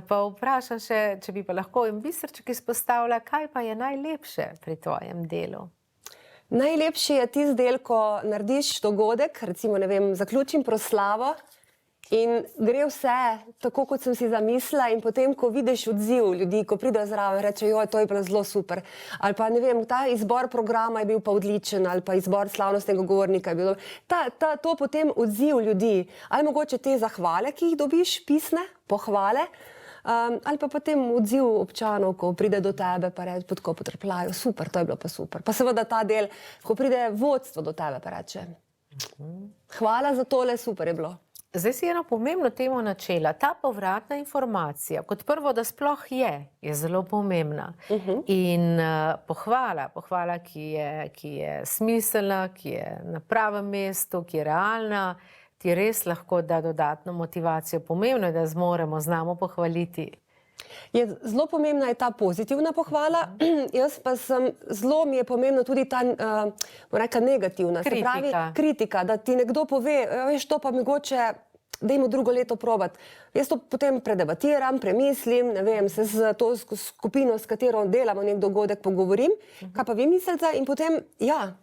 pa vprašam še, če bi pa lahko en biserček izpostavila, kaj pa je najlepše pri tvojem delu? Najlepši je tisti del, ko narediš dogodek, recimo, ne vem, zaključim proslavo in gre vse tako, kot sem si zamislila, in potem, ko vidiš odziv ljudi, ko pridejo zraven, reče, joj, to je bilo zelo super. Ali pa, ne vem, ta izbor programa je bil pa odličen, ali pa izbor slavnostnega govornika je bil. To potem odziv ljudi, ali mogoče te zahvale, ki jih dobiš, pisne, pohvale, ali pa potem odziv občanov, ko pride do tebe pa reče, tako potrpljajo, super, to je bilo pa super. Pa seveda ta del, ko pride vodstvo do tebe pa reče, hvala za tole, super je bilo. Zdaj si eno pomembno temo načela. Ta povratna informacija, kot prvo, da sploh je zelo pomembna. In pohvala, ki je smiselna, ki je na pravem mestu, ki je realna, ti res lahko da dodatno motivacijo. Pomembno je, da znamo pohvaliti. Zelo pomembna je ta pozitivna pohvala, jaz pa mi je pomembno tudi ta negativna, se pravi kritika, da ti nekdo pove, veš, to pa mogoče, dajmo drugo leto probati. Jaz to potem predebatiram, premislim, ne vem, se z to skupino, s katero delamo nek dogodek, pogovorim, kaj pa vi mislite, in potem, ja,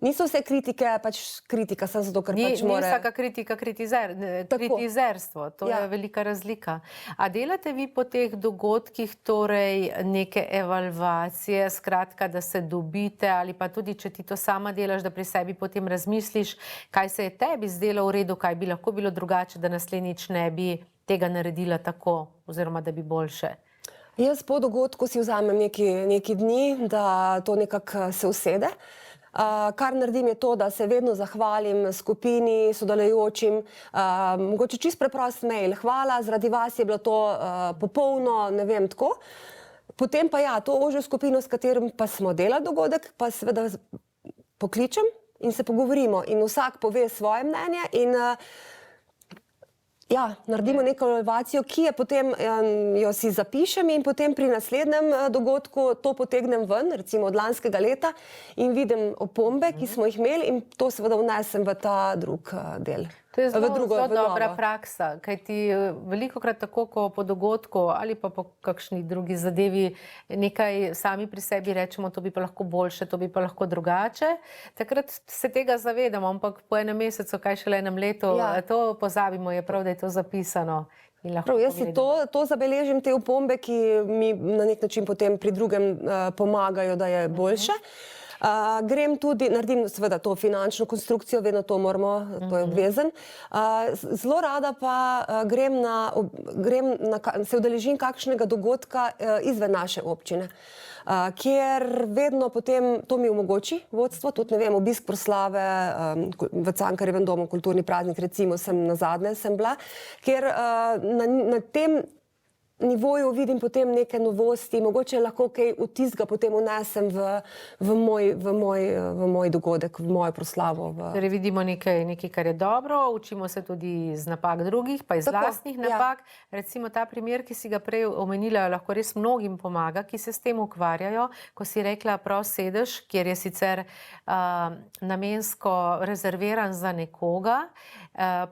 niso vse kritike, pač kritika, sem zato, ker pač more... Ni vsaka kritika kritizerstvo, to je velika razlika. A delate vi po teh dogodkih torej neke evalvacije, skratka, da se dobite, ali pa tudi, če ti to sama delaš, da pri sebi potem razmisliš, kaj se je tebi zdelo v redu, kaj bi lahko bilo drugače, da naslednjič ne bi tega naredila tako, oziroma da bi boljše? Jaz po dogodku si vzamem neki dni, da to nekako se usede. Kar naredim je to, da se vedno zahvalim skupini, sodelujočim, mogoče čist preprost mail, hvala, zaradi vas je bilo to popolno, ne vem, tako. Potem pa ja, to ožjo skupino, s katerim pa smo delali dogodek, pa seveda pokličem in se pogovorimo in vsak pove svoje mnenje in ja, naredimo neko evalvacijo, ki je potem, jo si zapišem in potem pri naslednjem dogodku to potegnem ven, recimo od lanskega leta, in vidim opombe, ki smo jih imeli, in to seveda vnesem v ta drug del. To je zelo dobra praksa, kajti velikokrat tako, ko po dogodku ali pa po kakšni drugi zadevi nekaj sami pri sebi rečemo, to bi pa lahko boljše, to bi pa lahko drugače, takrat se tega zavedamo, ampak po enem mesecu, kaj šele enem letu, to pozabimo, je prav, da je to zapisano. Jaz si to zabeležim, te opombe, ki mi na nek način potem pri drugem pomagajo, da je boljše. Grem tudi, naredim seveda to finančno konstrukcijo, vedno to moramo, to je obvezen. Zelo rada pa se udeležim kakšnega dogodka izven naše občine, kjer vedno potem to mi omogoči vodstvo, tudi ne vem, obisk proslave v Cankarjevem domu, kulturni praznik, recimo nazadnje sem bila, kjer na tem nivoju vidim potem neke novosti, mogoče lahko kaj od tistega potem vnesem v moj dogodek, v mojo proslavo. Torej vidimo nekaj, kar je dobro, učimo se tudi iz napak drugih, pa iz lastnih napak. Recimo ta primer, ki si ga prej omenila, lahko res mnogim pomaga, ki se s tem ukvarjajo, ko si rekla prav sedež, kjer je sicer namensko rezerviran za nekoga,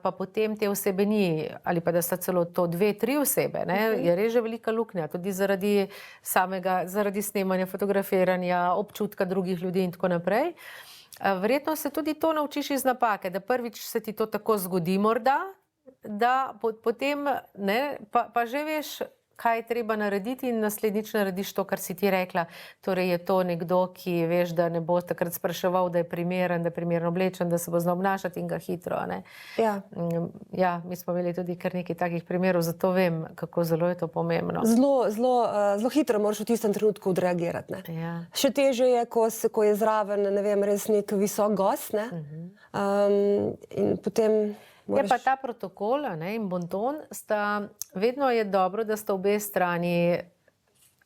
pa potem te osebe ni, ali pa da sta celo to 2-3 osebe, je res že velika luknja, tudi zaradi snemanja, fotografiranja, občutka drugih ljudi in tako naprej. Verjetno se tudi to naučiš iz napake, da prvič se ti to tako zgodi morda, da potem pa že veš, kaj je treba narediti in naslednjič narediš to, kar si ti rekla. Torej je to nekdo, ki veš, da ne bo takrat spraševal, da je primeren, da je primerno oblečen, da se bo znal obnašati in ga hitro. Ja, mi smo imeli tudi kar nekaj takih primerov, zato vem, kako zelo je to pomembno. Zelo hitro moraš v tistem trenutku odreagirati. Še težje je, ko je zraven, ne vem, res nek visok gost, in potem... Je pa ta protokol in bonton, vedno je dobro, da sta obe strani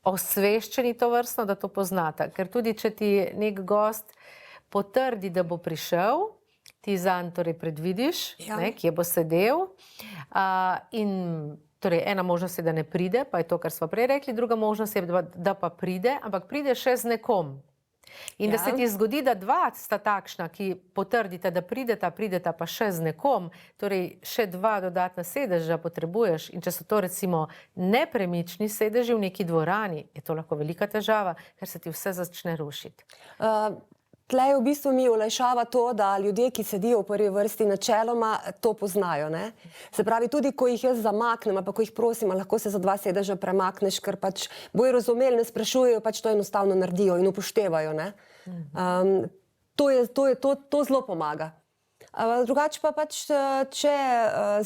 osveščeni to vrstno, da to poznata. Ker tudi, če ti nek gost potrdi, da bo prišel, ti zanj torej predvidiš, kje bo sedel. In torej ena možnost je, da ne pride, pa je to, kar smo prej rekli, druga možnost je, da pa pride, ampak pride še z nekom. In da se ti zgodi, da dva sta takšna, ki potrdita, da prideta pa še z nekom, torej še dva dodatna sedeža potrebuješ in če so to recimo nepremični sedeži v neki dvorani, je to lahko velika težava, ker se ti vse začne rušiti. Tlej v bistvu mi olajšava to, da ljudje, ki sedijo v prvi vrsti načeloma, to poznajo. Ne? Se pravi, tudi ko jih jaz zamaknem, pa ko jih prosim, lahko se za dva sedeža premakneš, ker pač bojo razumeli, ne sprašujejo, pač to enostavno naredijo in upoštevajo. Ne? To zelo pomaga. Drugače pa pač, če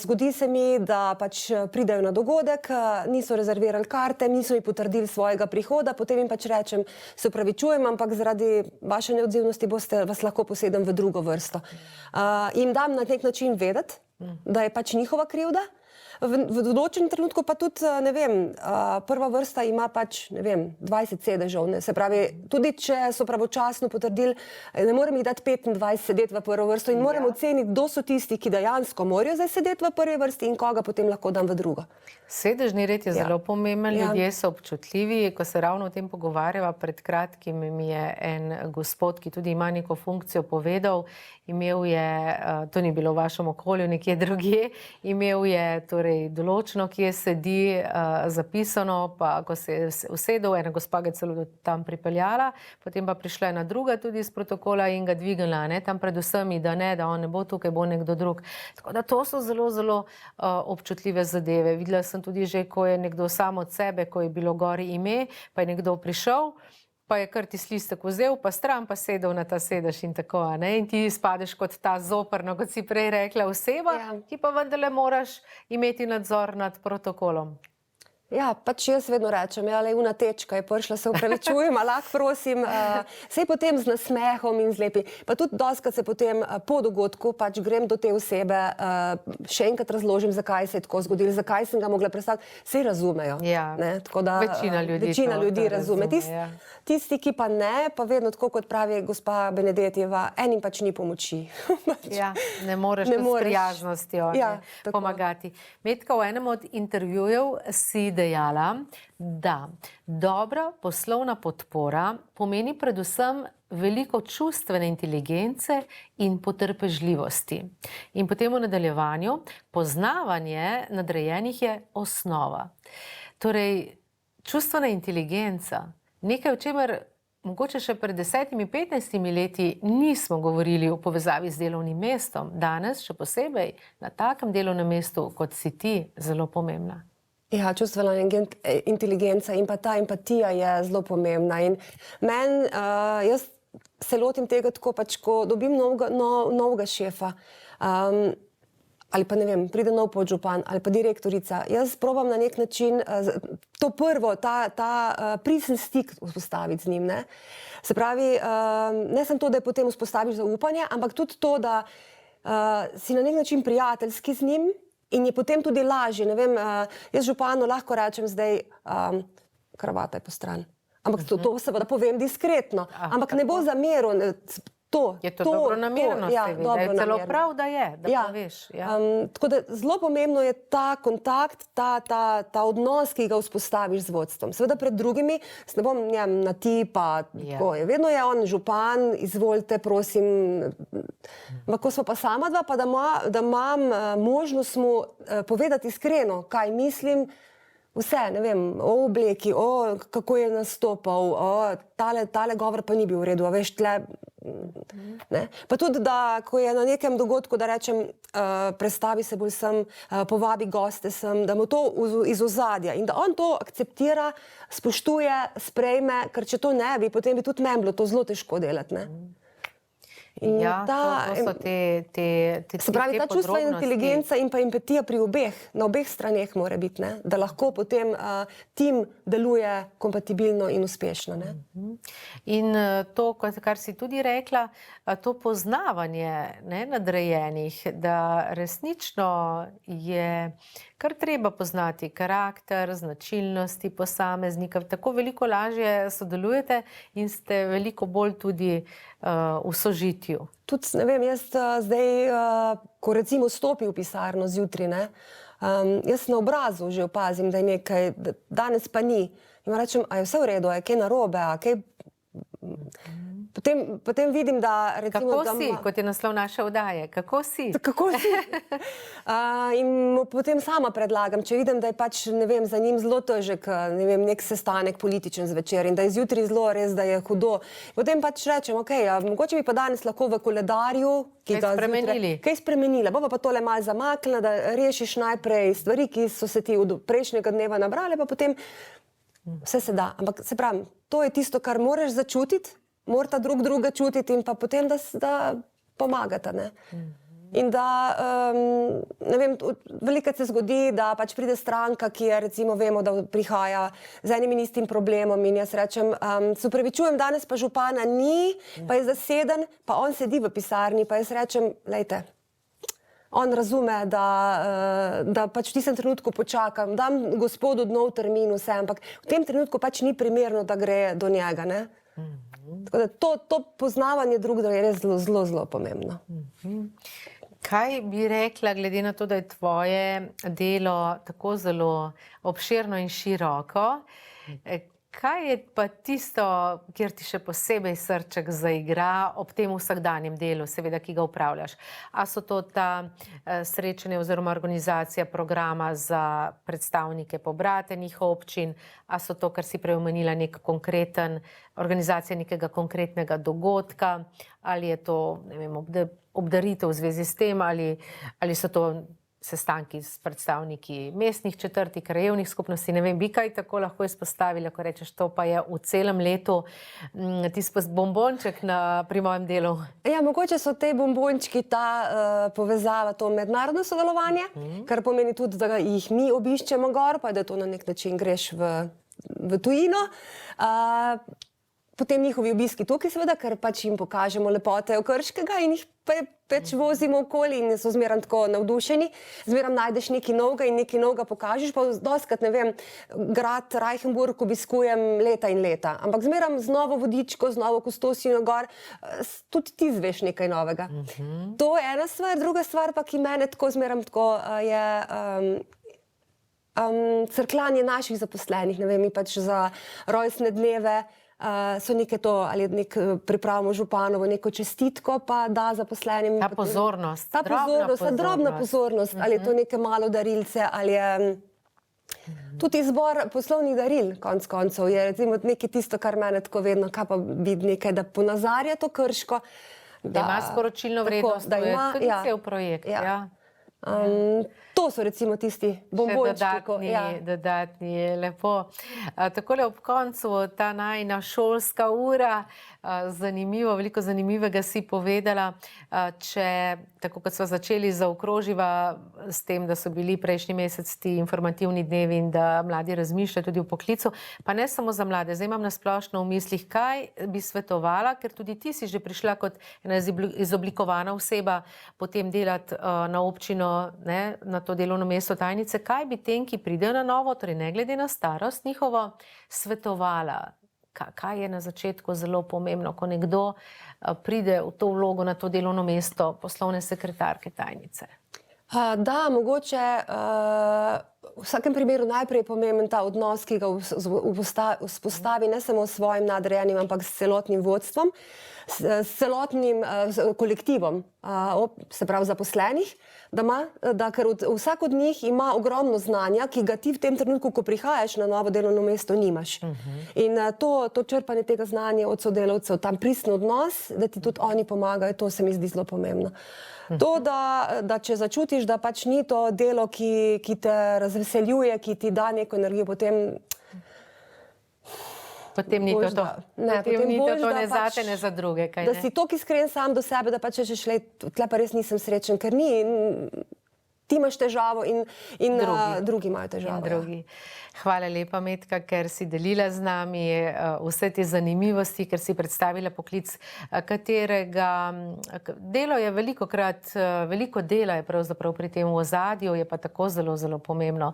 zgodi se mi, da pač pridejo na dogodek, niso rezervirali karte, niso mi potrdili svojega prihoda, potem jim pač rečem, se opravičujem, ampak zaradi vaše neodzivnosti vas lahko posedem v drugo vrsto. Jim dam na nek način vedeti, da je pač njihova krivda. V določenem trenutku pa tudi, ne vem, prva vrsta ima pač, ne vem, 20 sedežev. Se pravi, tudi če so pravočasno potrdili, ne morem jih dati 25 sedeti v prvo vrsto in moram oceniti, kdo so tisti, ki dejansko morajo zdaj sedeti v prvi vrsti in koga potem lahko dam v drugo. Sedežni red je zelo pomemben, ljudje so občutljivi. Ko se ravno o tem pogovarjava, pred kratkim mi je en gospod, ki tudi ima neko funkcijo, povedal, imel je, to ni bilo v vašem okolju, nekje drugje, imel je torej določeno, kje sedi, zapisano, pa ko se je usedel, ena gospa ga celo tam pripeljala, potem pa prišla ena druga tudi iz protokola in ga dvignila, ne, tam predvsem, da on ne bo tukaj, bo nekdo drug. Tako da to so zelo, zelo občutljive zadeve. Videla sem tudi že, ko je nekdo sam od sebe, ko je bilo gori ime, pa je nekdo prišel, pa je kar tisti listek vzel, pa stran pa sedel na ta sedež in tako, ne? In ti spadeš kot ta zoprna, kot si prej rekla, oseba, ki pa vendarle moraš imeti nadzor nad protokolom. Ja, pač jaz vedno rečem, una tečka je prišla, se upravičujem, lahko prosim, sej potem z nasmehom in zlepi. Pa tudi dostikrat se potem po dogodku pač grem do te osebe, še enkrat razložim, zakaj se je tako zgodilo, zakaj sem ga mogla predstaviti, sej razumejo. Tako da večina ljudi razume. Tisti, ki pa ne, pa vedno tako, kot pravi gospa Benedetjeva, enim pač ni pomoči. Ja, ne moreš s prijaznostjo pomagati. Metka, v enem od intervjujev si dejala, da dobra poslovna podpora pomeni predvsem veliko čustvene inteligence in potrpežljivosti. In potem v nadaljevanju, poznavanje nadrejenih je osnova. Torej, čustvena inteligenca, nekaj, o čemer mogoče še pred 10-15 leti nismo govorili v povezavi z delovnim mestom. Danes, še posebej na takem delovnem mestu, kot si ti, zelo pomembna. Ja, čustvena inteligenca in pa ta empatija je zelo pomembna. In jaz se lotim tega tako, pač, ko dobim novega šefa, ali pa ne vem, pride nov podžupan ali pa direktorica, jaz probam na nek način to prvo, ta prisen stik vzpostaviti z njim. Ne? Se pravi, ne samo to, da je potem vzpostaviš zaupanje, ampak tudi to, da si na nek način prijateljski z njim in je potem tudi lažje. Ne vem, jaz županu lahko rečem zdaj, kravata je po stran. Ampak to seveda povem diskretno, ampak ne bo zameril. Je to dobro namerno, da je celo prav, da je, da poveš. Tako da zelo pomembno je ta kontakt, ta odnos, ki ga vzpostaviš z vodstvom. Seveda pred drugimi, ne bom na ti, pa tako je. Vedno je on župan, izvolite, prosim. Ko smo pa sama dva, pa da imam možnost mu povedati iskreno, kaj mislim, vse, ne vem, o obleki, kako je nastopal, tale govor pa ni bil v redu, a veš, tle. Pa tudi, da ko je na nekem dogodku, da rečem, predstavi se bolj sem, povabi goste sem, da mu to iz ozadja in da on to akceptira, spoštuje, sprejme, ker če to ne bi, potem bi tudi meni bilo to zelo težko delati. Ja, to so te se pravi, ta čustvena inteligenca in pa empatija pri na obeh straneh mora biti, da lahko potem tim deluje kompatibilno in uspešno. In to, kar si tudi rekla, to poznavanje nadrejenih, da resnično je kar treba poznati karakter, značilnosti posameznika, tako veliko lažje sodelujete in ste veliko bolj tudi v sožitju. Tudi, ne vem, jaz zdaj, ko recimo stopim v pisarno zjutraj, jaz na obrazu že opazim, da je nekaj, danes pa ni. In rečem, a je vse v redu, a je kaj narobe, a kaj... Potem vidim, da recimo... Kako si, kot je naslov naše oddaje? Kako si? Kako si? In mu potem sama predlagam, če vidim, da je pač, ne vem, za njim zelo težek, ne vem, nek sestanek političen zvečer in da je zjutraj zelo res, da je hudo. Potem pač rečem, mogoče bi pa danes lahko v koledarju, ki ga spremenili. Kaj spremenila, bo pa tole malo zamaknila, da rešiš najprej stvari, ki so se ti od prejšnjega dneva nabrale, pa potem vse se da. Ampak se pravim, to je tisto, kar moraš začutiti, morata druga čutiti in pa potem, da pomagata, ne. In da, ne vem, velikokrat se zgodi, da pač pride stranka, ki je, recimo, vemo, da prihaja z enim in istim problemom in jaz rečem, se opravičujem, danes pa župana ni, pa je zaseden, pa on sedi v pisarni, pa jaz rečem, lejte, on razume, da pač v tistem trenutku počakam, dam gospodu nov termin, vse, ampak v tem trenutku pač ni primerno, da gre do njega, ne. Tako da to poznavanje drugega je res zelo pomembno. Kaj bi rekla, glede na to, da je tvoje delo tako zelo obširno in široko, kaj je pa tisto, kjer ti še posebej srček zaigra ob tem vsakdanjem delu, seveda, ki ga upravljaš? A so to ta srečanja oziroma organizacija programa za predstavnike pobratenih občin, a so to, kar si prej omenila, organizacija nekega konkretnega dogodka, ali je to, ne vem, obdaritev v zvezi s tem, ali so to sestanki s predstavniki mestnih četrti, krajevnih skupnosti, ne vem, bi kaj tako lahko izpostavila, ko rečeš, to pa je v celem letu tisti bombonček pri mojem delu. Ja, mogoče so te bombončki ta povezava, to mednarodno sodelovanje, kar pomeni tudi, da jih mi obiščemo gor, pa da to na nek način greš v tujino. Potem njihovi obiski tukaj seveda, ker pač jim pokažemo lepote Krškega in jih pač vozimo okoli in so zmeraj tako navdušeni. Zmeraj najdeš nekaj novega in nekaj novega pokažeš, pa dostikrat, ne vem, grad Reichenburg obiskujem leta in leta, ampak zmeraj z novo vodičko, z novo kustosino gor, tudi ti zveš nekaj novega. To je ena stvar, druga stvar pa, ki mene tako zmeraj tako je crkljanje naših zaposlenih, ne vem, mi pač za rojstne dneve so nekaj to, ali pripravimo županovo neko čestitko, pa da zaposlenim. Ta pozornost, drobna pozornost, ali je to neke malo darilce, ali je tudi izbor poslovnih daril, konec koncev, je recimo nekaj tisto, kar mene tako vedno, kaj pa vidi nekaj, da ponazarja to Krško. Da ima sporočilno vrednost, to je tudi cel projekt, ja. To so recimo tisti bombončki. Dodatni, je lepo. Takole ob koncu ta najina šolska ura, zanimivo, veliko zanimivega si povedala, če, tako kot smo začeli, zaokroživa s tem, da so bili prejšnji mesec ti informativni dnevi in da mladi razmišljajo tudi v poklicu, pa ne samo za mlade, zdaj imam na splošno v mislih, kaj bi svetovala, ker tudi ti si že prišla kot ena izoblikovana oseba potem delati na občino, na to delovno mesto tajnice, kaj bi tem, ki pridejo na novo, torej ne glede na starost njihovo, svetovala? Kaj je na začetku zelo pomembno, ko nekdo pride v to vlogo na to delovno mesto poslovne sekretarke tajnice? Da, mogoče v vsakem primeru najprej je pomemben ta odnos, ki ga vzpostavi ne samo s svojim nadrejenim, ampak s celotnim vodstvom, s celotnim kolektivom, se pravi zaposlenih, ker vsak od njih ima ogromno znanja, ki ga ti v tem trenutku, ko prihajaš na novo delovno mesto, nimaš. In to črpanje tega znanja od sodelavcev, tam pristen odnos, da ti tudi oni pomagajo, to se mi zdi zelo pomembno. To, da če začutiš, da pač ni to delo, ki te razveseljuje, ki ti da neko energijo, potem ni to to. Potem ni to ne zate, ne za druge. Da si toliko iskren sam do sebe, da pač rečeš, tle pa res nisem srečen, ker ni. Ti imaš težavo in drugi imajo težavo. Hvala lepa, Metka, ker si delila z nami vse te zanimivosti, ker si predstavila poklic, katerega delo je veliko dela je pravzaprav pri tem v ozadju, je pa tako zelo, zelo pomembno.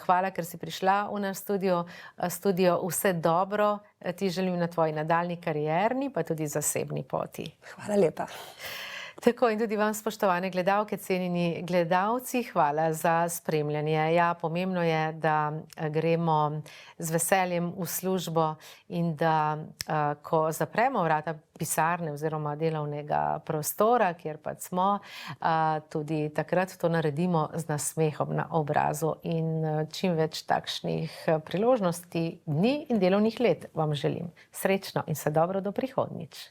Hvala, ker si prišla v naš studio. Vse dobro ti želim na tvoji nadaljnji karierni, pa tudi zasebni poti. Hvala lepa. Tako in tudi vam, spoštovane gledalke, cenjeni gledalci, hvala za spremljanje. Ja, pomembno je, da gremo z veseljem v službo in da, ko zapremo vrata pisarne oziroma delovnega prostora, kjer pač smo, tudi takrat to naredimo z nasmehom na obrazu in čim več takšnih priložnosti, dni in delovnih let vam želim. Srečno in vse dobro do prihodnjič.